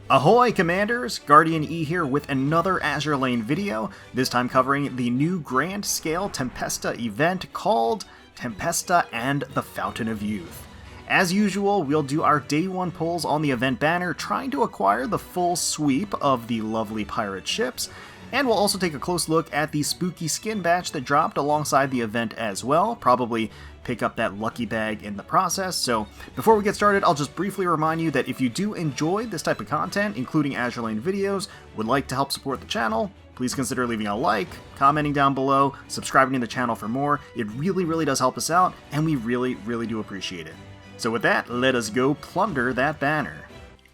Ahoy Commanders! GuardianE here with another Azur Lane video, this time covering the new grand scale Tempesta event called Tempesta and the Fountain of Youth. As usual, we'll do our day 1 pulls on the event banner, trying to acquire the full sweep of the lovely pirate ships, and we'll also take a close look at the spooky skin batch that dropped alongside the event as well, probably pick up that lucky bag in the process. So before we get started, I'll just briefly remind you that if you do enjoy this type of content, including Azur Lane videos, would like to help support the channel, please consider leaving a like, commenting down below, subscribing to the channel for more. It really does help us out, and we really do appreciate it. So with that, let us go plunder that banner.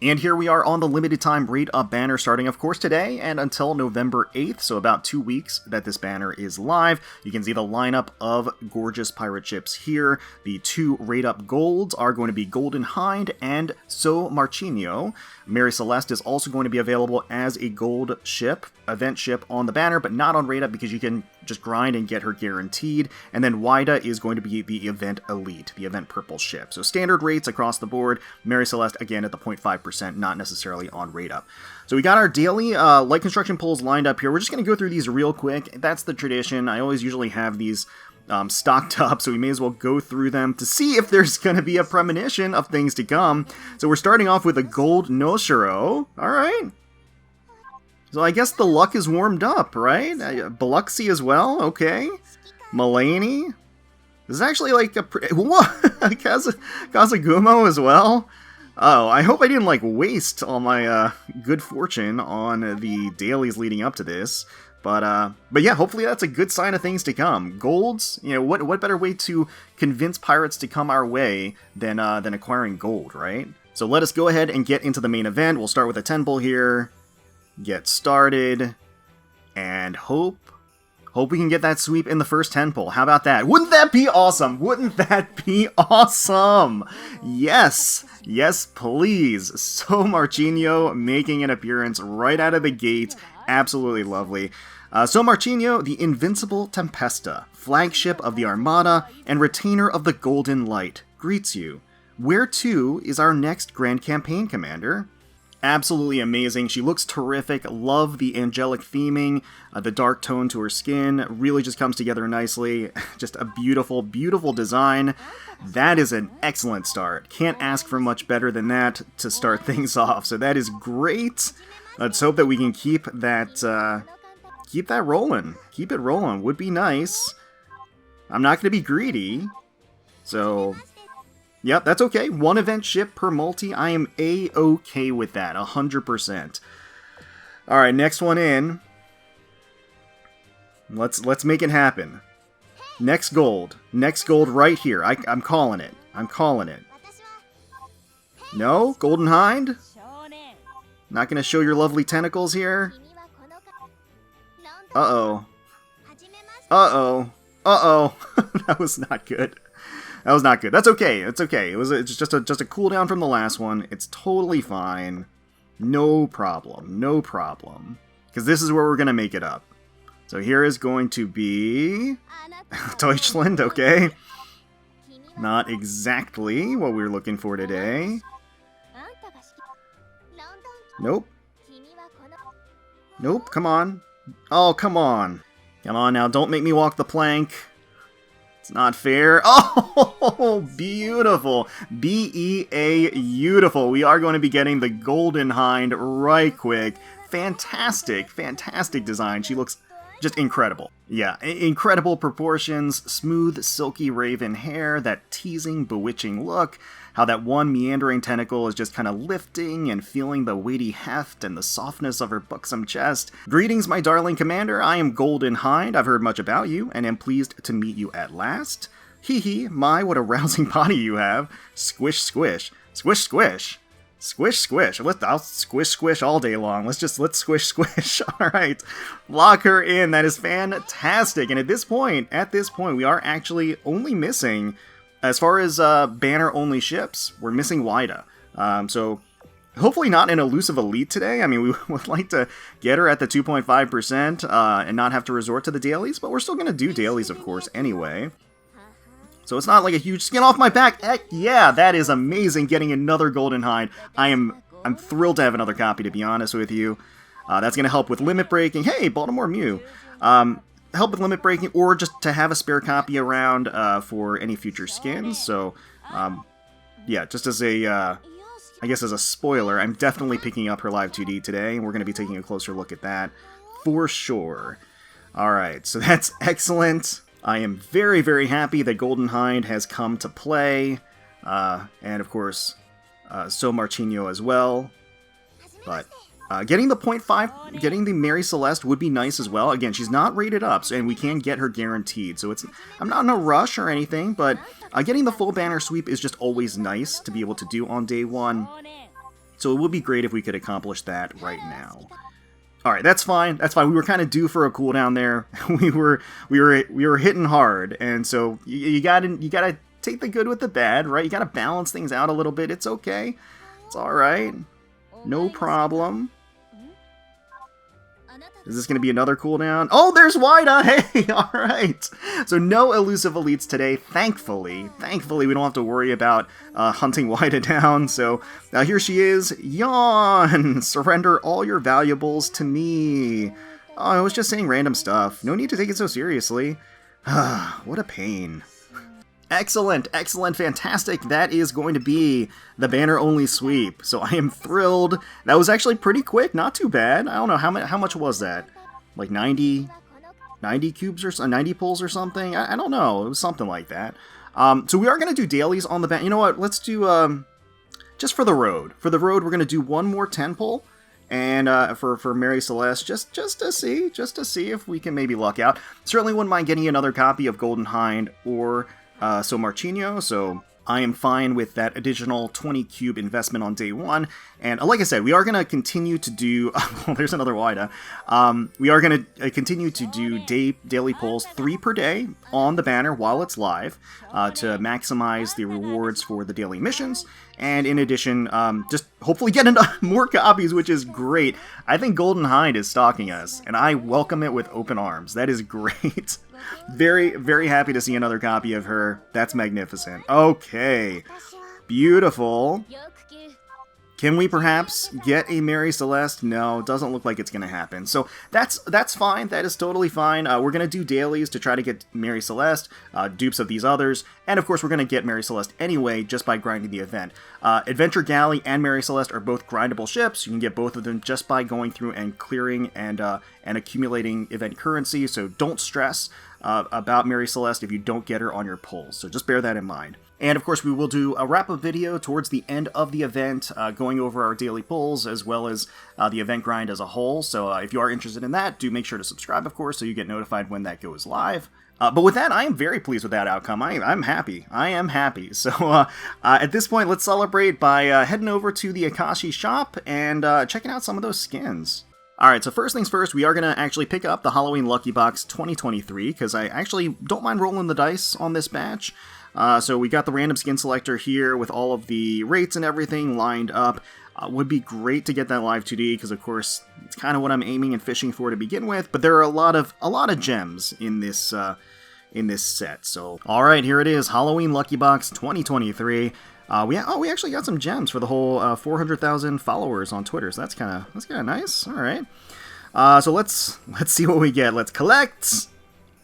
And here we are on the limited time rate up banner, starting of course today and until November 8th, so about 2 weeks that this banner is live. You can see the lineup of gorgeous pirate ships here. The 2 rate up golds are going to be Golden Hind and São Martinho. Mary Celeste is also going to be available as a gold ship, event ship on the banner, but not on rate up because you can just grind and get her guaranteed. And then Whydah is going to be the event elite, the event purple ship. So standard rates across the board. Mary Celeste again at the 0.5%, not necessarily on rate up. So we got our daily light construction pulls lined up here. We're just going to go through these real quick. That's the tradition. I always usually have these stocked up, so we may as well go through them to see if there's going to be a premonition of things to come. So we're starting off with a gold Noshiro. Alright. So I guess the luck is warmed up, right? Biluxy as well, okay. Mulaney. This is actually like a what? Kazagumo as well? Oh, I hope I didn't like waste all my good fortune on the dailies leading up to this. But yeah, hopefully that's a good sign of things to come. Golds, you know, what better way to convince pirates to come our way than acquiring gold, right? So let us go ahead and get into the main event. We'll start with a 10 pull here. Get started. And hope we can get that sweep in the first 10 pull. How about that? Wouldn't that be awesome? Wouldn't that be awesome? Yes! Yes, please. São Martinho making an appearance right out of the gate. Absolutely lovely. São Martinho, the invincible Tempesta, flagship of the Armada and retainer of the Golden Light, greets you. Where to is our next Grand Campaign Commander? Absolutely amazing. She looks terrific. Love the angelic theming. The dark tone to her skin really just comes together nicely. Just a beautiful design. That is an excellent start. Can't ask for much better than that to start things off. So that is great. Let's hope that we can keep that rolling. Keep it rolling. Would be nice. I'm not going to be greedy. So, yep, that's okay. 1 event ship per multi. I am A-okay with that. 100%. Alright, next one in. Let's make it happen. Next gold. Next gold right here. I'm calling it. I'm calling it. No? Golden Hind? Not gonna show your lovely tentacles here? Uh-oh. Uh-oh. Uh-oh. That was not good. That was not good. That's okay. It's okay. It's just a cooldown from the last one. It's totally fine. No problem. No problem. Because this is where we're gonna make it up. So here is going to be Deutschland, okay. Not exactly what we were looking for today. Nope. Nope, come on. Oh, come on. Come on now, don't make me walk the plank. It's not fair. Oh, beautiful. B-E-A, beautiful. We are going to be getting the Golden Hind right quick. Fantastic design. She looks just incredible. Yeah, incredible proportions, smooth, silky raven hair, that teasing, bewitching look, how that one meandering tentacle is just kind of lifting and feeling the weighty heft and the softness of her buxom chest. Greetings, my darling commander. I am Golden Hind. I've heard much about you and am pleased to meet you at last. Hee hee, my, what a rousing body you have. Squish, squish. Squish, squish. Squish, squish. I'll squish all day long. Let's squish, squish. Alright. Lock her in. That is fantastic. And at this point, we are actually only missing, as far as banner-only ships, we're missing Whydah. So, hopefully not an elusive elite today. I mean, we would like to get her at the 2.5% and not have to resort to the dailies, but we're still going to do dailies, of course, anyway. So it's not like a huge skin off my back. Heck yeah, that is amazing, getting another Golden Hind. I am I'm thrilled to have another copy, to be honest with you. That's going to help with limit breaking. Hey, Baltimore Mew. Help with limit breaking, or just to have a spare copy around for any future skins. So, yeah, just as a, I guess as a spoiler, I'm definitely picking up her Live 2D today, and we're going to be taking a closer look at that for sure. Alright, so that's excellent. I am very, very happy that Golden Hind has come to play, and of course, São Martinho as well. But getting the 0.5, getting the Mary Celeste would be nice as well. Again, she's not rated up, and we can get her guaranteed. So I'm not in a rush or anything, but getting the full banner sweep is just always nice to be able to do on day one. So it would be great if we could accomplish that right now. All right, that's fine. That's fine. We were kind of due for a cooldown there. we were hitting hard, and so you gotta take the good with the bad, right? You gotta balance things out a little bit. It's okay. It's all right. No problem. Is this going to be another cooldown? Oh, there's Whydah! Hey, alright! So no elusive elites today, thankfully. Thankfully, we don't have to worry about hunting Whydah down. So here she is. Yawn! Surrender all your valuables to me. Oh, I was just saying random stuff. No need to take it so seriously. What a pain. Excellent, excellent, fantastic. That is going to be the banner-only sweep. So I am thrilled. That was actually pretty quick, not too bad. I don't know, how much was that? Like 90 cubes or 90 pulls or something? I don't know, it was something like that. So we are going to do dailies on the banner. You know what, let's do, just for the road. For the road, we're going to do one more 10 pull. And for Mary Celeste, just to see if we can maybe luck out. Certainly wouldn't mind getting another copy of Golden Hind or São Martinho, so I am fine with that additional 20 cube investment on day one. And like I said, we are going to continue to do... well, there's another Whydah. We are going to continue to do daily pulls 3 per day on the banner while it's live to maximize the rewards for the daily missions. And in addition, just hopefully get into more copies, which is great. I think Golden Hind is stalking us, and I welcome it with open arms. That is great. Very, very happy to see another copy of her. That's magnificent. Okay. Beautiful. Can we perhaps get a Mary Celeste? No, doesn't look like it's going to happen. So that's fine. That is totally fine. We're going to do dailies to try to get Mary Celeste, dupes of these others, and of course we're going to get Mary Celeste anyway just by grinding the event. Adventure Galley and Mary Celeste are both grindable ships. You can get both of them just by going through and clearing and accumulating event currency, so don't stress about Mary Celeste if you don't get her on your pulls. So just bear that in mind. And of course, we will do a wrap-up video towards the end of the event, going over our daily pulls as well as the event grind as a whole. So if you are interested in that, do make sure to subscribe, of course, so you get notified when that goes live. But with that, I am very pleased with that outcome. I'm happy. I am happy. So at this point, let's celebrate by heading over to the Akashi shop and checking out some of those skins. Alright, so first things first, we are going to actually pick up the Halloween Lucky Box 2023, because I actually don't mind rolling the dice on this batch. So we got the random skin selector here with all of the rates and everything lined up. Would be great to get that live 2D, because of course it's kind of what I'm aiming and fishing for to begin with. But there are a lot of gems in this set. So all right, here it is, Halloween Lucky Box 2023. We actually got some gems for the whole 400,000 followers on Twitter. So that's kind of nice. All right. So let's see what we get. Let's collect.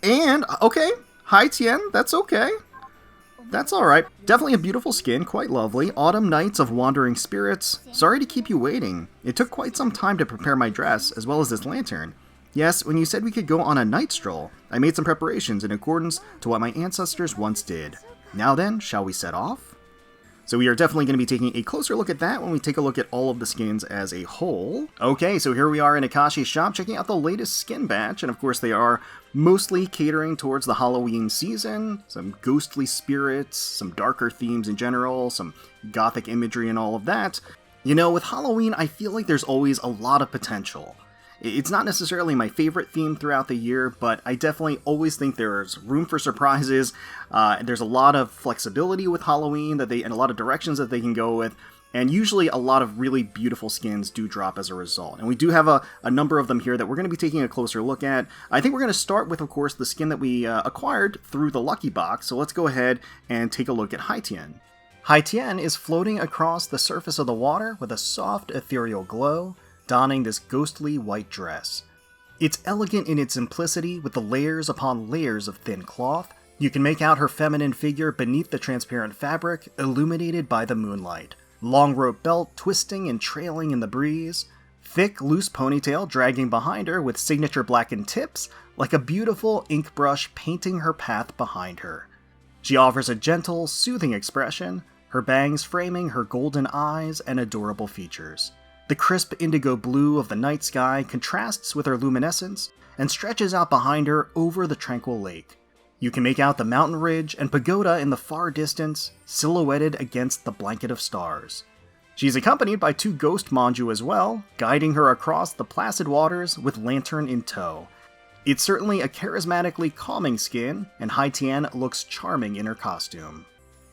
And okay, hi Tien. That's okay. That's alright. Definitely a beautiful skin, quite lovely. Autumn Nights of Wandering Spirits. Sorry to keep you waiting. It took quite some time to prepare my dress, as well as this lantern. Yes, when you said we could go on a night stroll, I made some preparations in accordance to what my ancestors once did. Now then, shall we set off? So we are definitely going to be taking a closer look at that when we take a look at all of the skins as a whole. Okay, so here we are in Akashi's shop, checking out the latest skin batch, and of course they are mostly catering towards the Halloween season. Some ghostly spirits, some darker themes in general, some gothic imagery and all of that. You know, with Halloween, I feel like there's always a lot of potential. It's not necessarily my favorite theme throughout the year, but I definitely always think there's room for surprises. There's a lot of flexibility with Halloween and a lot of directions that they can go with, and usually a lot of really beautiful skins do drop as a result. And we do have a number of them here that we're going to be taking a closer look at. I think we're going to start with, of course, the skin that we acquired through the Lucky Box, so let's go ahead and take a look at Tien. Tien is floating across the surface of the water with a soft ethereal glow, donning this ghostly white dress. It's elegant in its simplicity with the layers upon layers of thin cloth. You can make out her feminine figure beneath the transparent fabric, illuminated by the moonlight. Long rope belt twisting and trailing in the breeze. Thick, loose ponytail dragging behind her with signature blackened tips, like a beautiful ink brush painting her path behind her. She offers a gentle, soothing expression, her bangs framing her golden eyes and adorable features. The crisp indigo blue of the night sky contrasts with her luminescence and stretches out behind her over the tranquil lake. You can make out the mountain ridge and pagoda in the far distance, silhouetted against the blanket of stars. She's accompanied by 2 ghost Manjuu as well, guiding her across the placid waters with lantern in tow. It's certainly a charismatically calming skin, and Tien looks charming in her costume.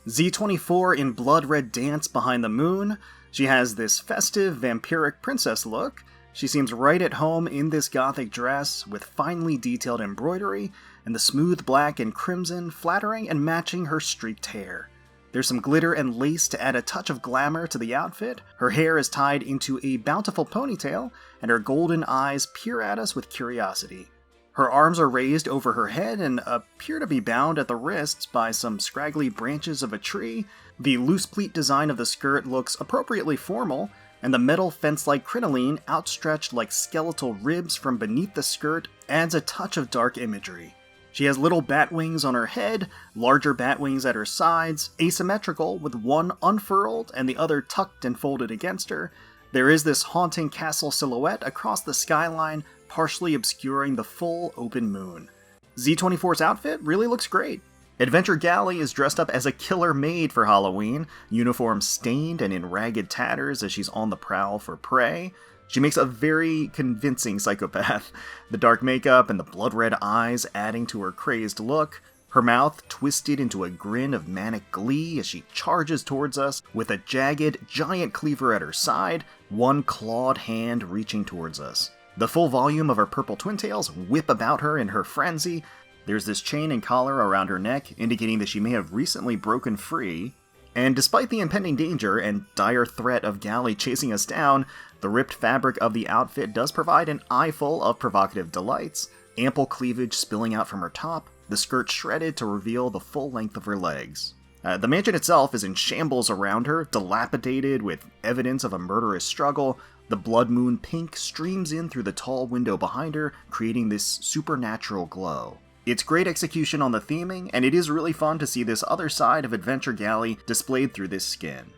Z24 in blood red dance behind the moon. She has this festive, vampiric princess look. She seems right at home in this gothic dress, with finely detailed embroidery, and the smooth black and crimson flattering and matching her streaked hair. There's some glitter and lace to add a touch of glamour to the outfit. Her hair is tied into a bountiful ponytail, and her golden eyes peer at us with curiosity. Her arms are raised over her head and appear to be bound at the wrists by some scraggly branches of a tree. The loose pleat design of the skirt looks appropriately formal, and the metal fence-like crinoline outstretched like skeletal ribs from beneath the skirt adds a touch of dark imagery. She has little bat wings on her head, larger bat wings at her sides, asymmetrical with one unfurled and the other tucked and folded against her. There is this haunting castle silhouette across the skyline, partially obscuring the full open moon. Z24's outfit really looks great. Adventure Galley is dressed up as a killer maid for Halloween, uniform stained and in ragged tatters as she's on the prowl for prey. She makes a very convincing psychopath, the dark makeup and the blood-red eyes adding to her crazed look, her mouth twisted into a grin of manic glee as she charges towards us with a jagged, giant cleaver at her side, one clawed hand reaching towards us. The full volume of her purple twintails whip about her in her frenzy. There's this chain and collar around her neck, indicating that she may have recently broken free. And despite the impending danger and dire threat of Galley chasing us down, the ripped fabric of the outfit does provide an eyeful of provocative delights, ample cleavage spilling out from her top, the skirt shredded to reveal the full length of her legs. The mansion itself is in shambles around her, dilapidated with evidence of a murderous struggle. The blood moon pink streams in through the tall window behind her, creating this supernatural glow. It's great execution on the theming, and it is really fun to see this other side of Adventure Galley displayed through this skin.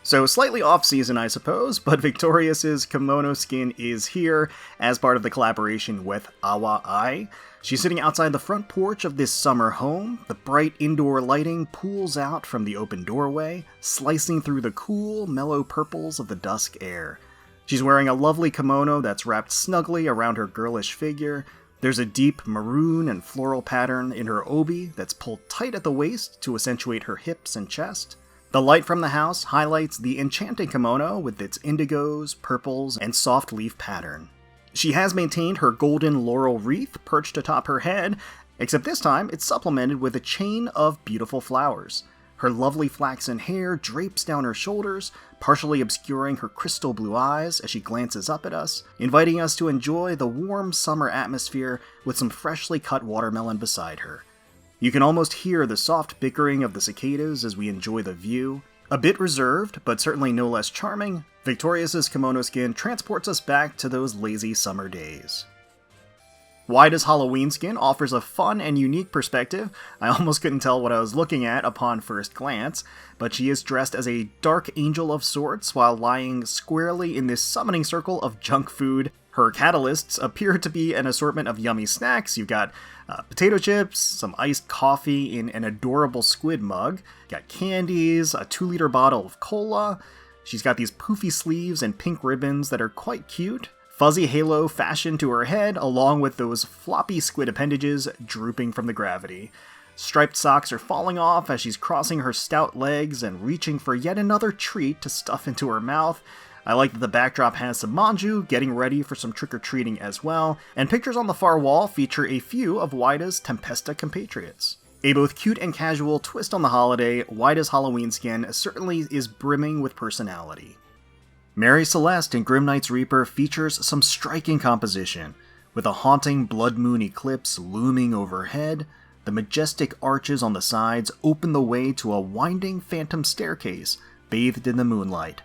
So slightly off-season, I suppose, but Victorious' kimono skin is here as part of the collaboration with AHOY. She's sitting outside the front porch of this summer home. The bright indoor lighting pools out from the open doorway, slicing through the cool, mellow purples of the dusk air. She's wearing a lovely kimono that's wrapped snugly around her girlish figure. There's a deep maroon and floral pattern in her obi that's pulled tight at the waist to accentuate her hips and chest. The light from the house highlights the enchanting kimono with its indigos, purples, and soft leaf pattern. She has maintained her golden laurel wreath perched atop her head, except this time it's supplemented with a chain of beautiful flowers. Her lovely flaxen hair drapes down her shoulders, partially obscuring her crystal blue eyes as she glances up at us, inviting us to enjoy the warm summer atmosphere with some freshly cut watermelon beside her. You can almost hear the soft bickering of the cicadas as we enjoy the view. A bit reserved, but certainly no less charming, Victorious' kimono skin transports us back to those lazy summer days. Whydah's Halloween skin offers a fun and unique perspective. I almost couldn't tell what I was looking at upon first glance, but she is dressed as a dark angel of sorts while lying squarely in this summoning circle of junk food. Her catalysts appear to be an assortment of yummy snacks. You've got potato chips, some iced coffee in an adorable squid mug, got candies, a 2-liter bottle of cola. She's got these poofy sleeves and pink ribbons that are quite cute. Fuzzy halo fashioned to her head, along with those floppy squid appendages drooping from the gravity. Striped socks are falling off as she's crossing her stout legs and reaching for yet another treat to stuff into her mouth. I like that the backdrop has some Manjuu getting ready for some trick-or-treating as well, and pictures on the far wall feature a few of Whydah's Tempesta compatriots. A both cute and casual twist on the holiday, Whydah's Halloween skin certainly is brimming with personality. Mary Celeste in Grim Knight's Reaper features some striking composition, with a haunting blood moon eclipse looming overhead. The majestic arches on the sides open the way to a winding phantom staircase bathed in the moonlight.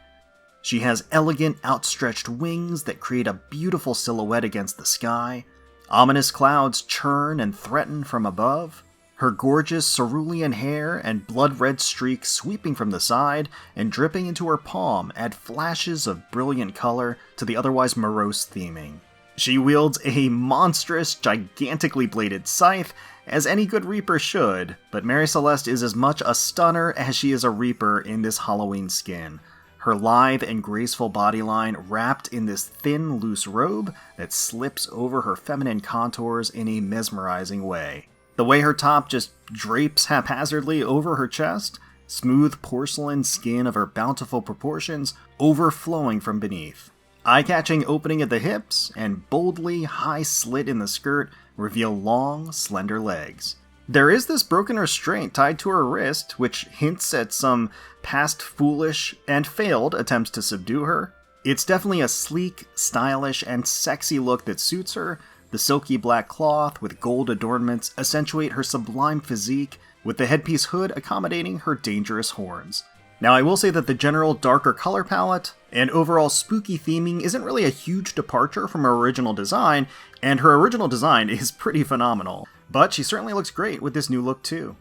She has elegant outstretched wings that create a beautiful silhouette against the sky. Ominous clouds churn and threaten from above. Her gorgeous cerulean hair and blood-red streaks sweeping from the side and dripping into her palm add flashes of brilliant color to the otherwise morose theming. She wields a monstrous, gigantically bladed scythe, as any good Reaper should, but Mary Celeste is as much a stunner as she is a Reaper in this Halloween skin. Her lithe and graceful bodyline wrapped in this thin, loose robe that slips over her feminine contours in a mesmerizing way. The way her top just drapes haphazardly over her chest, smooth porcelain skin of her bountiful proportions overflowing from beneath. Eye-catching opening at the hips and boldly high slit in the skirt reveal long, slender legs. There is this broken restraint tied to her wrist, which hints at some past foolish and failed attempts to subdue her. It's definitely a sleek, stylish, and sexy look that suits her. The silky black cloth with gold adornments accentuate her sublime physique, with the headpiece hood accommodating her dangerous horns. Now, I will say that the general darker color palette and overall spooky theming isn't really a huge departure from her original design, and her original design is pretty phenomenal. But she certainly looks great with this new look too.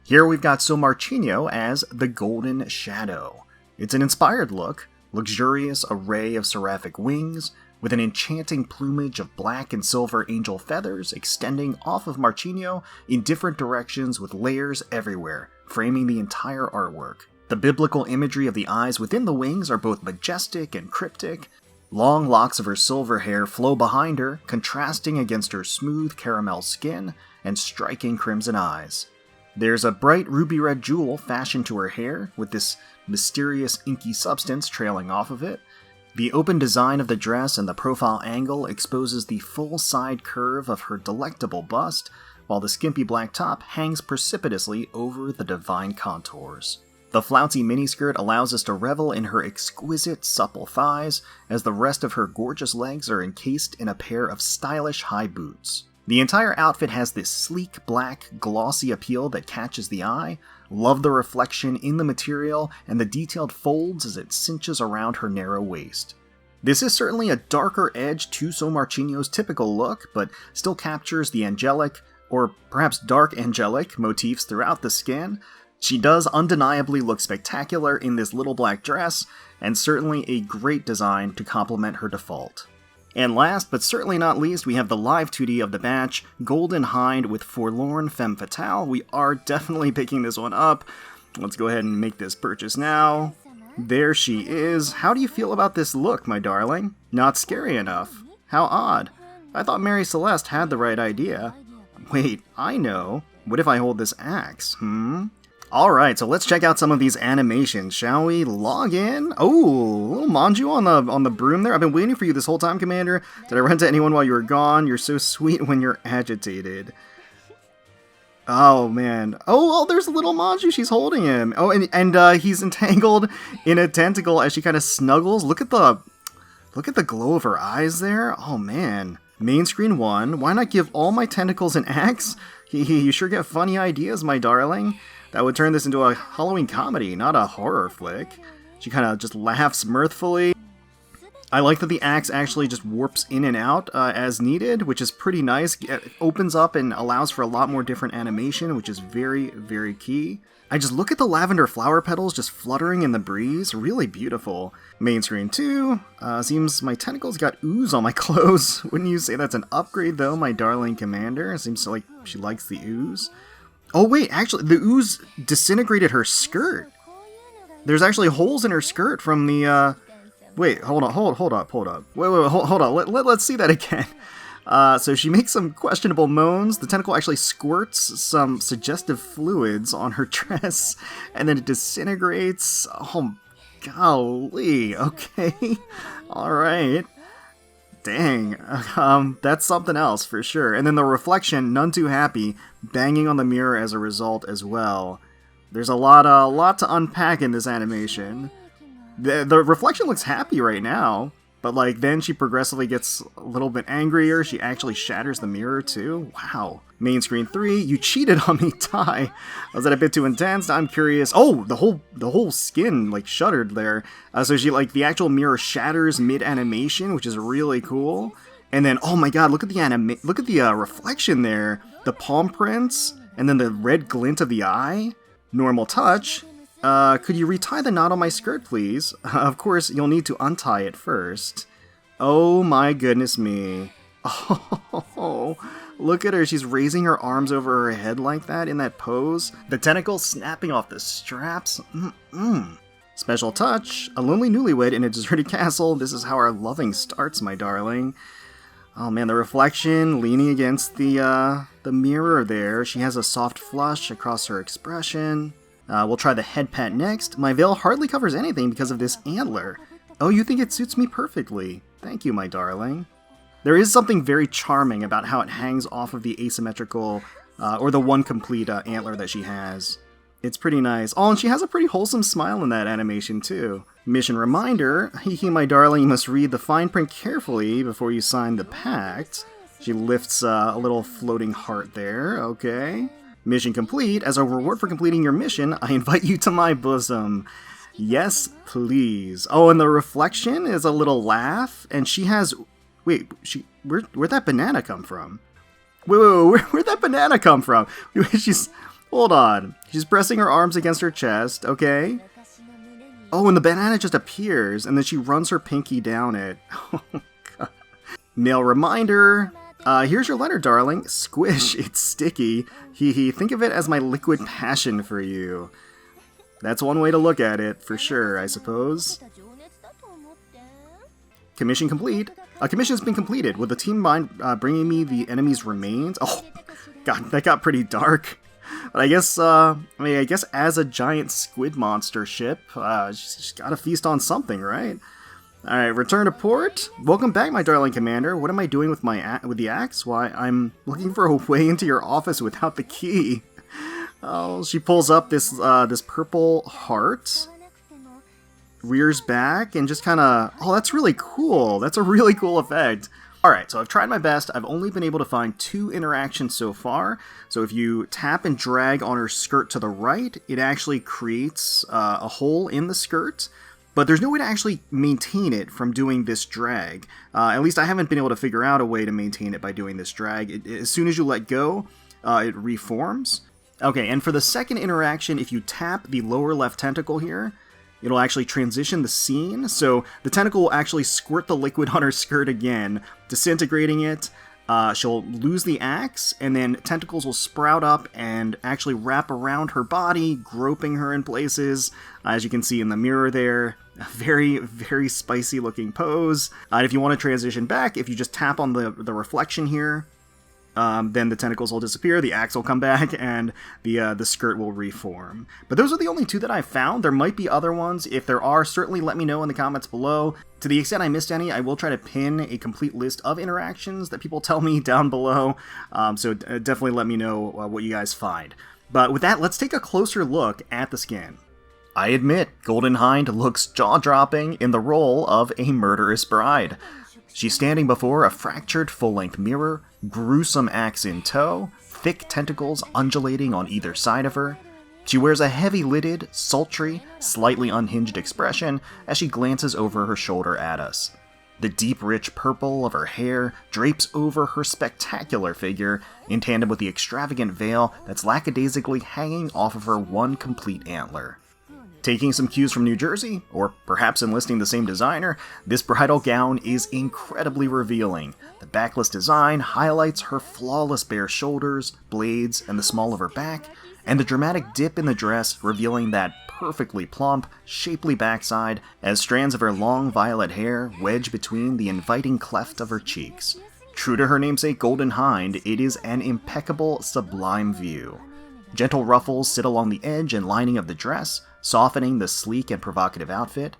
Here we've got São Martinho as the Golden Shadow. It's an inspired look, luxurious array of seraphic wings, with an enchanting plumage of black and silver angel feathers extending off of Martinho in different directions with layers everywhere, framing the entire artwork. The biblical imagery of the eyes within the wings are both majestic and cryptic. Long locks of her silver hair flow behind her, contrasting against her smooth caramel skin and striking crimson eyes. There's a bright ruby red jewel fashioned to her hair, with this mysterious inky substance trailing off of it. The open design of the dress and the profile angle exposes the full side curve of her delectable bust, while the skimpy black top hangs precipitously over the divine contours. The flouncy miniskirt allows us to revel in her exquisite, supple thighs, as the rest of her gorgeous legs are encased in a pair of stylish high boots. The entire outfit has this sleek, black, glossy appeal that catches the eye. Love the reflection in the material and the detailed folds as it cinches around her narrow waist. This is certainly a darker edge to São Martinho's typical look, but still captures the angelic, or perhaps dark angelic, motifs throughout the skin. She does undeniably look spectacular in this little black dress, and certainly a great design to complement her default. And last, but certainly not least, we have the live 2D of the batch, Golden Hind with Forlorn Femme Fatale. We are definitely picking this one up. Let's go ahead and make this purchase now. There she is. How do you feel about this look, my darling? Not scary enough. How odd. I thought Mary Celeste had the right idea. Wait, I know. What if I hold this axe, Alright, so let's check out some of these animations, shall we? Log in. Oh, a little Manjuu on the broom there. I've been waiting for you this whole time, Commander. Did I run into anyone while you were gone? You're so sweet when you're agitated. Oh, man. Oh, there's little Manjuu. She's holding him. Oh, and he's entangled in a tentacle as she kind of snuggles. Look at the glow of her eyes there. Oh, man. Main screen 1. Why not give all my tentacles an axe? You sure get funny ideas, my darling. That would turn this into a Halloween comedy, not a horror flick. She kind of just laughs mirthfully. I like that the axe actually just warps in and out as needed, which is pretty nice. It opens up and allows for a lot more different animation, which is very, very key. I just look at the lavender flower petals just fluttering in the breeze. Really beautiful. Main screen 2. Seems my tentacles got ooze on my clothes. Wouldn't you say that's an upgrade, though, my darling commander? Seems like she likes the ooze. Oh wait, actually, the ooze disintegrated her skirt. There's actually holes in her skirt from the, Wait, hold up. Wait, hold on. Let's see that again. So she makes some questionable moans. The tentacle actually squirts some suggestive fluids on her dress, and then it disintegrates. Oh, golly. Okay. Alright. Dang, that's something else for sure. And then the reflection, none too happy, banging on the mirror as a result as well. There's a lot to unpack in this animation. The reflection looks happy right now, but like then she progressively gets a little bit angrier. She actually shatters the mirror too. Wow. Main screen 3, you cheated on me, Tai. Was that a bit too intense? I'm curious. Oh, the whole skin like shuddered there. So she like the actual mirror shatters mid animation, which is really cool. And then oh my god, look at the reflection there. The palm prints and then the red glint of the eye. Normal touch. Could you retie the knot on my skirt, please? Of course, you'll need to untie it first. Oh my goodness me. Oh, look at her. She's raising her arms over her head like that in that pose. The tentacles snapping off the straps. Special touch. A lonely newlywed in a deserted castle. This is how our loving starts, my darling. Oh man, the reflection leaning against the mirror there. She has a soft flush across her expression. We'll try the head pat next. My veil hardly covers anything because of this antler. Oh, you think it suits me perfectly. Thank you, my darling. There is something very charming about how it hangs off of the asymmetrical, or the one complete antler that she has. It's pretty nice. Oh, and she has a pretty wholesome smile in that animation, too. Mission reminder, Hee, my darling, you must read the fine print carefully before you sign the pact. She lifts a little floating heart there, okay. Mission complete. As a reward for completing your mission, I invite you to my bosom. Yes, please. Oh, and the reflection is a little laugh, and she has... Wait, where'd that banana come from? Wait, where'd that banana come from? Hold on. She's pressing her arms against her chest, okay? Oh, and the banana just appears, and then she runs her pinky down it. Oh, God. Mail reminder. Here's your letter, darling. Squish, it's sticky. Hee, think of it as my liquid passion for you. That's one way to look at it, for sure, I suppose. Commission complete. A commission has been completed. With the team mind bringing me the enemy's remains. Oh, God, that got pretty dark. But I guess, I guess as a giant squid monster ship, she's gotta feast on something, right? Alright, return to port. Welcome back, my darling commander. What am I doing with the axe? Why, I'm looking for a way into your office without the key. Oh, she pulls up this purple heart, rears back, and just kind of... Oh, that's really cool. That's a really cool effect. Alright, so I've tried my best. I've only been able to find 2 interactions so far. So if you tap and drag on her skirt to the right, it actually creates a hole in the skirt. But there's no way to actually maintain it from doing this drag. At least I haven't been able to figure out a way to maintain it by doing this drag. As soon as you let go, it reforms. Okay, and for the second interaction, if you tap the lower left tentacle here, it'll actually transition the scene. So the tentacle will actually squirt the liquid on her skirt again, disintegrating it. She'll lose the axe, and then tentacles will sprout up and actually wrap around her body, groping her in places, as you can see in the mirror there. A very, very spicy looking pose. And if you want to transition back, if you just tap on the reflection here, then the tentacles will disappear, the axe will come back, and the skirt will reform. But those are the only 2 that I found. There might be other ones. If there are, certainly let me know in the comments below. To the extent I missed any, I will try to pin a complete list of interactions that people tell me down below. So definitely let me know what you guys find. But with that, let's take a closer look at the skin. I admit, Golden Hind looks jaw-dropping in the role of a murderous bride. She's standing before a fractured full-length mirror, gruesome axe in tow, thick tentacles undulating on either side of her. She wears a heavy-lidded, sultry, slightly unhinged expression as she glances over her shoulder at us. The deep, rich purple of her hair drapes over her spectacular figure, in tandem with the extravagant veil that's lackadaisically hanging off of her one complete antler. Taking some cues from New Jersey, or perhaps enlisting the same designer, this bridal gown is incredibly revealing. The backless design highlights her flawless bare shoulders, blades, and the small of her back, and the dramatic dip in the dress revealing that perfectly plump, shapely backside as strands of her long violet hair wedge between the inviting cleft of her cheeks. True to her namesake Golden Hind, it is an impeccable, sublime view. Gentle ruffles sit along the edge and lining of the dress, softening the sleek and provocative outfit.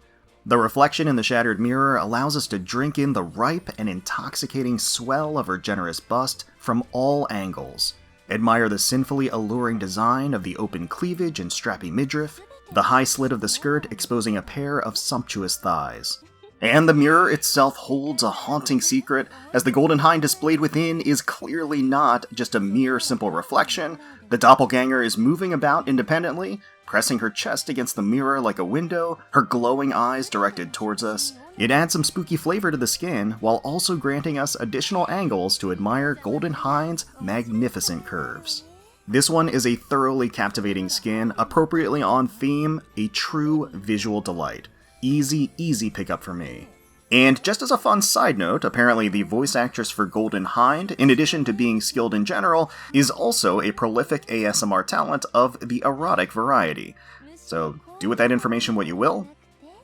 The reflection in the shattered mirror allows us to drink in the ripe and intoxicating swell of her generous bust from all angles. Admire the sinfully alluring design of the open cleavage and strappy midriff, the high slit of the skirt exposing a pair of sumptuous thighs. And the mirror itself holds a haunting secret, as the Golden Hind displayed within is clearly not just a mere simple reflection. The doppelganger is moving about independently, pressing her chest against the mirror like a window, her glowing eyes directed towards us. It adds some spooky flavor to the skin, while also granting us additional angles to admire Golden Hind's magnificent curves. This one is a thoroughly captivating skin, appropriately on theme, a true visual delight. Easy pickup for me. And just as a fun side note, apparently the voice actress for Golden Hind, in addition to being skilled in general, is also a prolific ASMR talent of the erotic variety. So do with that information what you will.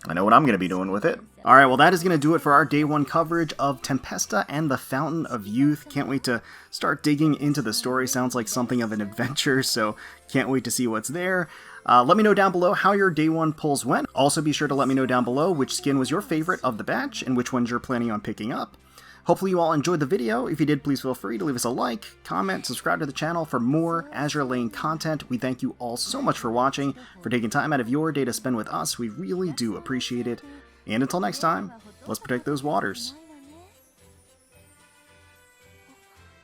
I know what I'm going to be doing with it. Alright, well that is going to do it for our Day 1 coverage of Tempesta and the Fountain of Youth. Can't wait to start digging into the story. Sounds like something of an adventure, so can't wait to see what's there. Let me know down below how your Day 1 pulls went. Also be sure to let me know down below which skin was your favorite of the batch and which ones you're planning on picking up. Hopefully you all enjoyed the video. If you did, please feel free to leave us a like, comment, subscribe to the channel for more Azur Lane content. We thank you all so much for watching, for taking time out of your day to spend with us. We really do appreciate it. And until next time, let's protect those waters.